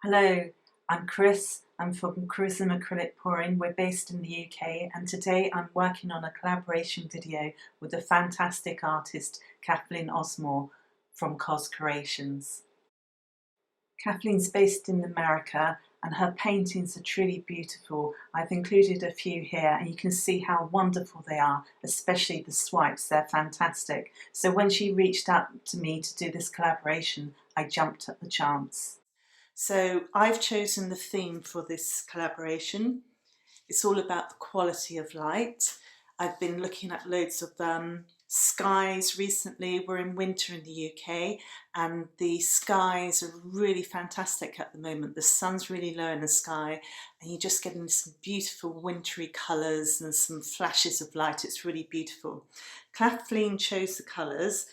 Hello, I'm Chris. I'm from criSam Acrylic Pouring. We're based in the UK, and today I'm working on a collaboration video with the fantastic artist Cathleen Ozmore from Cos Creations. Kathleen's based in America and her paintings are truly beautiful. I've included a few here and you can see how wonderful they are, especially the swipes, they're fantastic. So when she reached out to me to do this collaboration, I jumped at the chance. So I've chosen the theme for this collaboration. It's all about the quality of light. I've been looking at loads of skies recently. We're in winter in the UK and the skies are really fantastic at the moment. The sun's really low in the sky and you're just getting some beautiful wintry colours and some flashes of light. It's really beautiful. Kathleen chose the colours.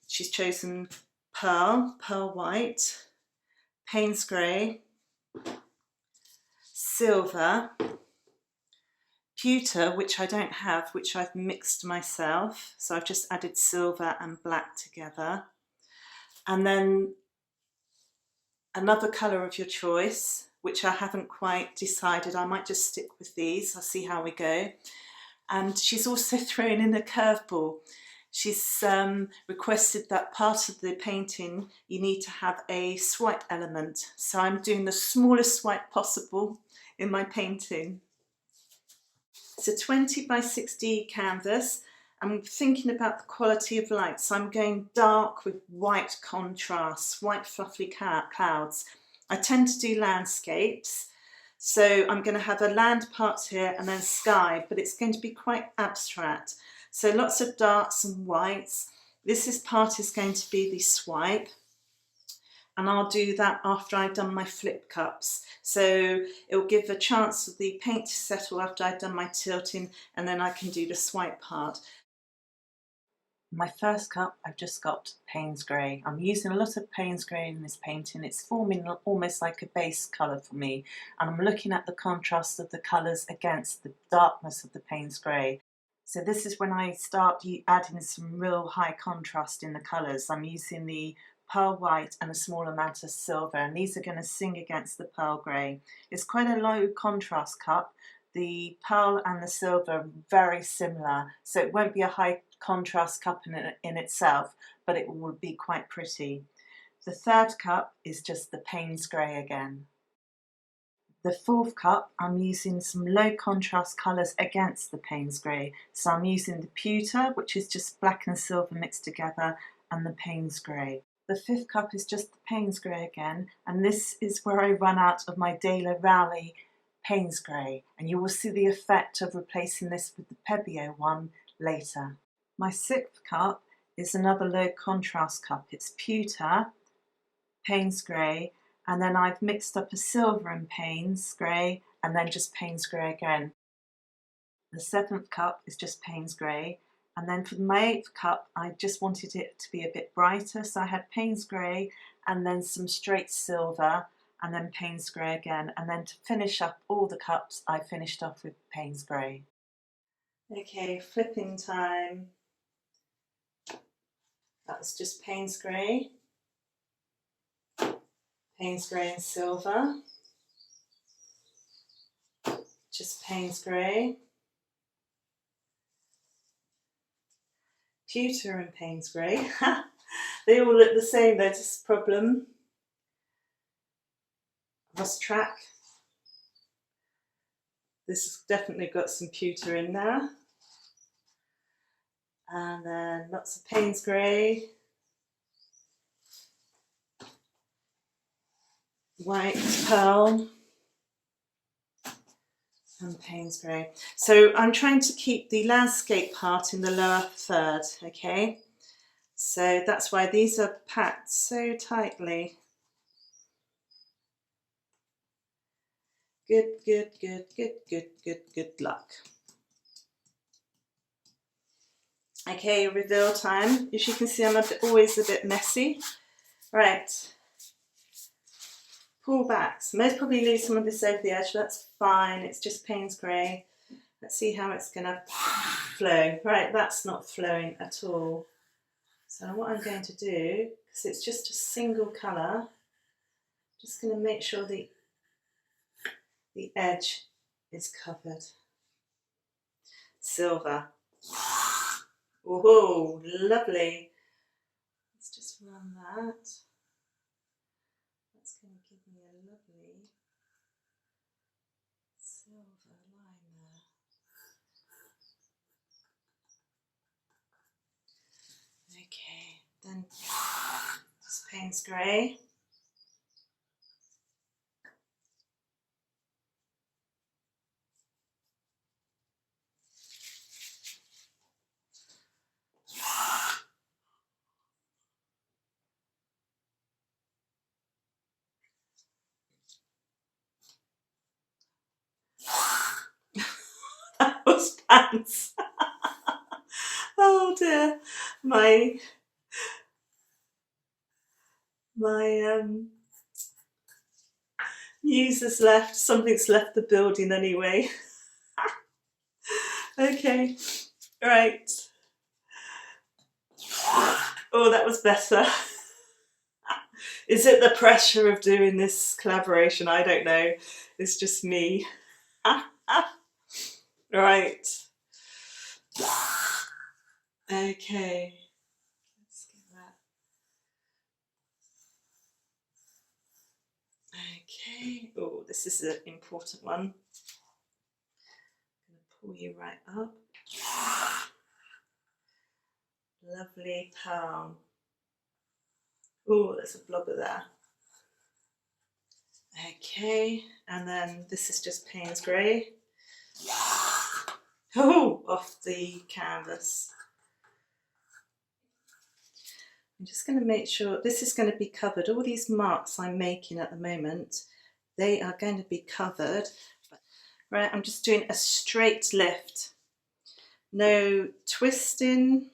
She's chosen pearl white, paynes grey, silver, pewter, which I don't have, which I've mixed myself. So I've just added silver and black together. And then another colour of your choice, which I haven't quite decided. I might just stick with these. I'll see how we go. And she's also thrown in a curveball. She's requested that part of the painting you need to have a swipe element. So I'm doing the smallest swipe possible in my painting. It's a 20 by 60 canvas. I'm thinking about the quality of light. So I'm going dark with white contrasts, white fluffy clouds. I tend to do landscapes. So I'm going to have a land part here and then sky, but it's going to be quite abstract. So lots of darks and whites. This part is going to be the swipe. And I'll do that after I've done my flip cups. So it'll give a chance for the paint to settle after I've done my tilting, and then I can do the swipe part. My first cup, I've just got paynes grey. I'm using a lot of paynes grey in this painting. It's forming almost like a base colour for me. And I'm looking at the contrast of the colours against the darkness of the paynes grey. So this is when I start adding some real high contrast in the colours. I'm using the pearl white and a small amount of silver, and these are going to sing against the pearl grey. It's quite a low contrast cup. The pearl and the silver are very similar, so it won't be a high contrast cup in itself, but it will be quite pretty. The third cup is just the paynes grey again. The fourth cup, I'm using some low contrast colours against the paynes grey. So I'm using the pewter, which is just black and silver mixed together, and the paynes grey. The fifth cup is just the paynes grey again, and this is where I run out of my Daler Rowley paynes grey, and you will see the effect of replacing this with the Pebeo one later. My sixth cup is another low contrast cup. It's pewter, paynes grey, and then I've mixed up a silver and paynes grey, and then just paynes grey again. The seventh cup is just paynes grey, and then for my eighth cup I just wanted it to be a bit brighter, so I had paynes grey and then some straight silver and then paynes grey again, and then to finish up all the cups I finished off with paynes grey. Okay, flipping time. That was just paynes grey and silver, just paynes grey, pewter and paynes grey. They all look the same, they're just a problem. Lost track. This has definitely got some pewter in there. And then lots of paynes grey, white pearl, and paynes grey. So I'm trying to keep the landscape part in the lower third, okay? So that's why these are packed so tightly. Good luck. Okay, reveal time. As you can see, I'm always a bit messy. Right. Pull back. So most probably leave some of this over the edge, that's fine. It's just paynes grey. Let's see how it's going to flow. Right, that's not flowing at all. So what I'm going to do, because it's just a single colour, Just going to make sure the edge is covered. Silver. Oh, lovely. Let's just run that. That's going to give me a lovely silver line there. Okay, then just Payne's grey. That was pants. Oh dear, my muse has left. Something's left the building anyway. Okay, right. Oh, that was better. Is it the pressure of doing this collaboration? I don't know. It's just me. Right. Okay. Let's get that. Okay. Oh, this is an important one. I'm going to pull you right up. Lovely pearl. Oh, there's a blobber there. Okay, and then this is just Payne's grey. Oh, off the canvas. I'm just going to make sure this is going to be covered. All these marks I'm making at the moment, they are going to be covered. Right, I'm just doing a straight lift. No twisting,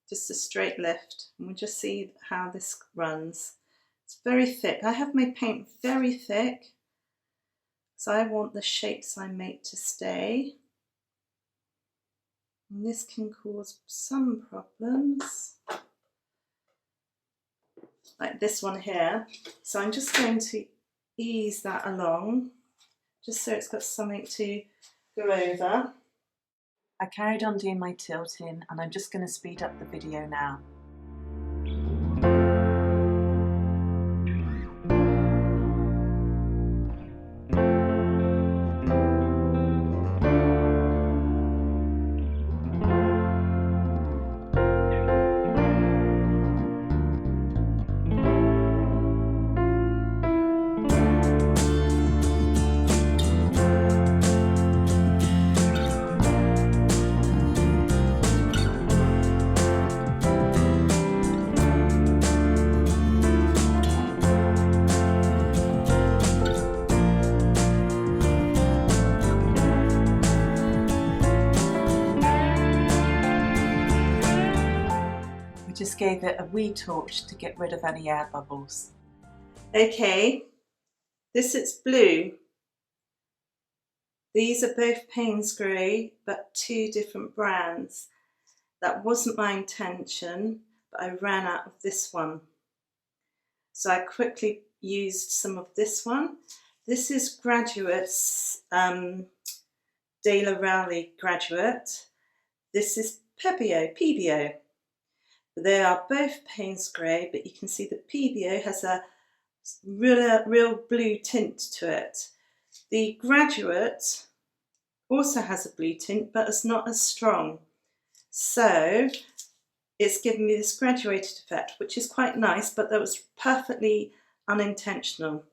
just a straight lift. And we'll just see how this runs. It's very thick. I have my paint very thick, so I want the shapes I make to stay. And this can cause some problems, like this one here. So I'm just going to ease that along, just so it's got something to go over. I carried on doing my tilting, and I'm just going to speed up the video now. Just gave it a wee torch to get rid of any air bubbles. Okay, this is blue. These are both Payne's grey, but two different brands. That wasn't my intention, but I ran out of this one. So I quickly used some of this one. This is Graduate's De La Rowley Graduate. This is PBO. They are both Payne's grey, but you can see that PBO has a real blue tint to it. The Graduate also has a blue tint, but it's not as strong. So it's given me this graduated effect, which is quite nice, but that was perfectly unintentional.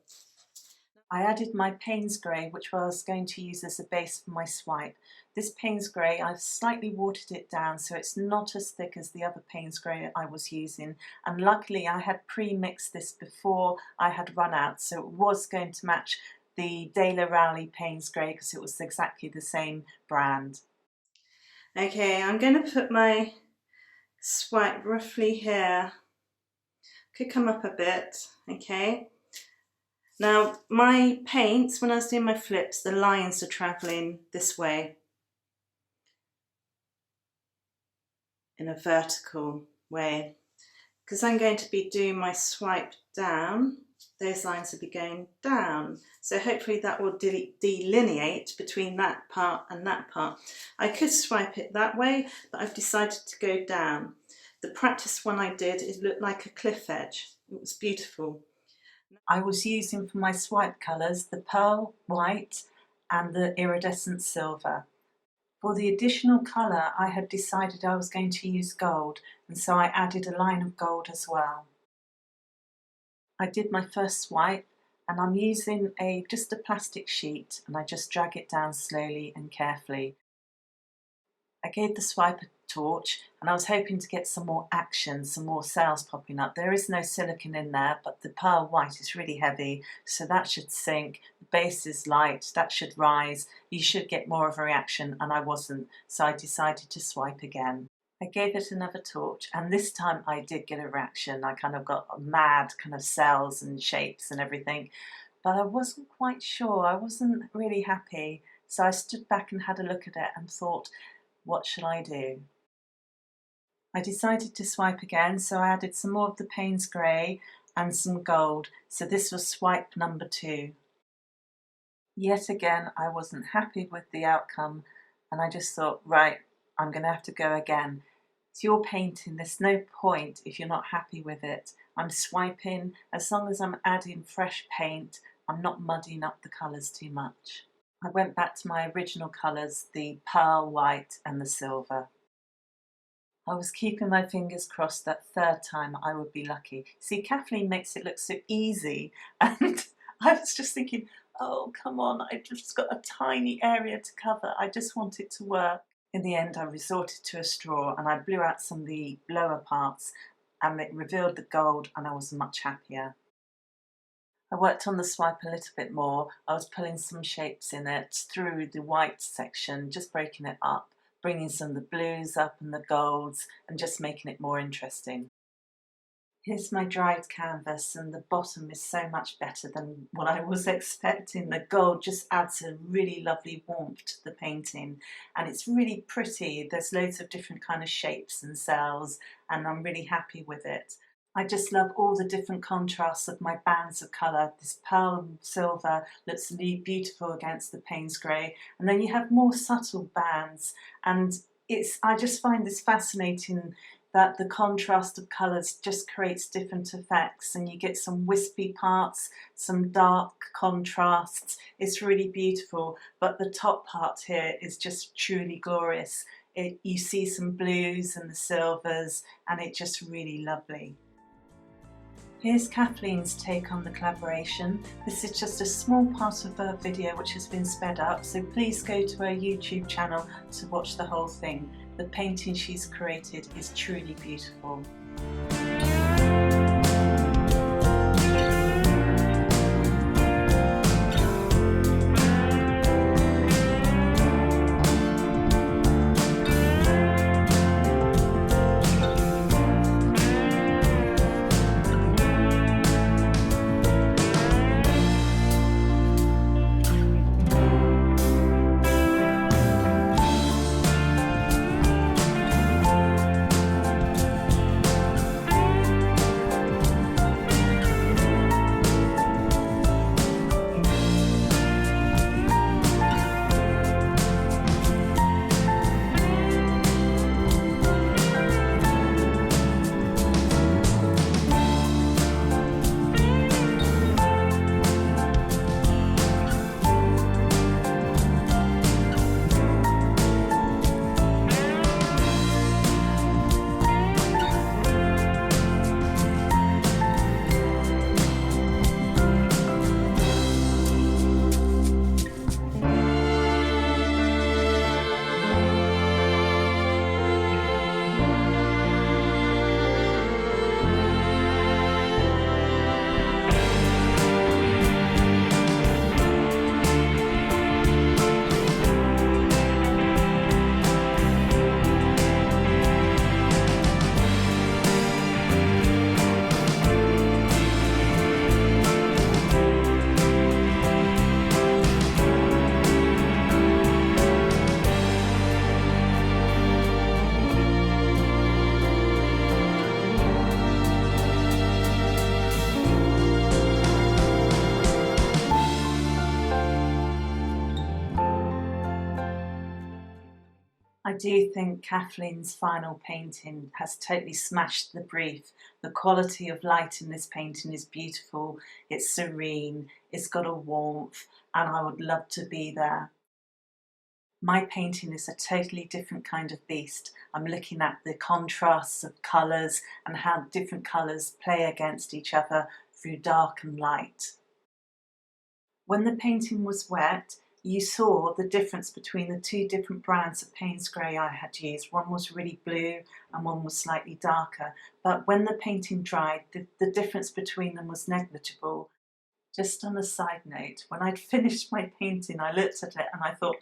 I added my Payne's grey, which I was going to use as a base for my swipe. This Payne's grey, I've slightly watered it down so it's not as thick as the other Payne's grey I was using, and luckily I had pre-mixed this before I had run out, so it was going to match the De La Rowley Payne's grey because it was exactly the same brand. Okay, I'm going to put my swipe roughly here. Could come up a bit, okay. Now my paints, when I was doing my flips, the lines are travelling this way in a vertical way, because I'm going to be doing my swipe down. those lines will be going down. So hopefully that will delineate between that part and that part. I could swipe it that way, but I've decided to go down. The practice one I did, it looked like a cliff edge. It was beautiful. I was using for my swipe colours the pearl white and the iridescent silver. For the additional colour, I had decided I was going to use gold, and so I added a line of gold as well. I did my first swipe, and I'm using just a plastic sheet, and I just drag it down slowly and carefully. I gave the swipe a torch, and I was hoping to get some more action, some more cells popping up. There is no silicone in there, but the pearl white is really heavy, so that should sink. The base is light, that should rise. You should get more of a reaction, and I wasn't, so I decided to swipe again. I gave it another torch, and this time I did get a reaction. I kind of got mad kind of cells and shapes and everything, but I wasn't quite sure. I wasn't really happy, so I stood back and had a look at it and thought, what shall I do? I decided to swipe again, so I added some more of the Paynes grey and some gold. So this was swipe number 2. Yet again, I wasn't happy with the outcome, and I just thought, right, I'm going to have to go again. It's your painting, there's no point if you're not happy with it. I'm swiping, as long as I'm adding fresh paint, I'm not muddying up the colours too much. I went back to my original colours, the pearl white and the silver. I was keeping my fingers crossed that third time I would be lucky. See, Kathleen makes it look so easy, and I was just thinking, oh, come on, I've just got a tiny area to cover. I just want it to work. In the end, I resorted to a straw, and I blew out some of the lower parts, and it revealed the gold, and I was much happier. I worked on the swipe a little bit more. I was pulling some shapes in it through the white section, just breaking it up, bringing some of the blues up and the golds, and just making it more interesting. Here's my dried canvas, and the bottom is so much better than what I was expecting. The gold just adds a really lovely warmth to the painting, and it's really pretty. There's loads of different kind of shapes and cells, and I'm really happy with it. I just love all the different contrasts of my bands of colour. This pearl and silver looks really beautiful against the Paynes grey, and then you have more subtle bands, and I just find this fascinating that the contrast of colours just creates different effects, and you get some wispy parts, some dark contrasts. It's really beautiful, but the top part here is just truly glorious. You see some blues and the silvers, and it's just really lovely. Here's Kathleen's take on the collaboration. This is just a small part of her video which has been sped up, so please go to her YouTube channel to watch the whole thing. The painting she's created is truly beautiful. I do think Kathleen's final painting has totally smashed the brief. The quality of light in this painting is beautiful, it's serene, it's got a warmth, and I would love to be there. My painting is a totally different kind of beast. I'm looking at the contrasts of colours and how different colours play against each other through dark and light. When the painting was wet, you saw the difference between the two different brands of Paynes grey I had used. One was really blue and one was slightly darker. But when the painting dried, the difference between them was negligible. Just on a side note, when I'd finished my painting, I looked at it and I thought,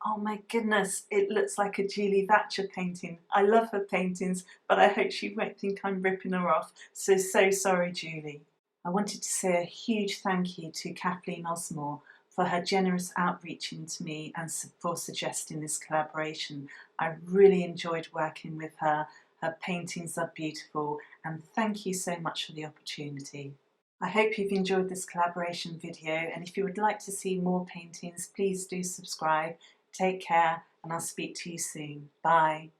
oh my goodness, it looks like a Julie Vacher painting. I love her paintings, but I hope she won't think I'm ripping her off. So sorry, Julie. I wanted to say a huge thank you to Cathleen Ozmore for her generous outreach to me and for suggesting this collaboration. I really enjoyed working with her. Her paintings are beautiful, and thank you so much for the opportunity. I hope you've enjoyed this collaboration video, and if you would like to see more paintings, please do subscribe. Take care, and I'll speak to you soon. Bye.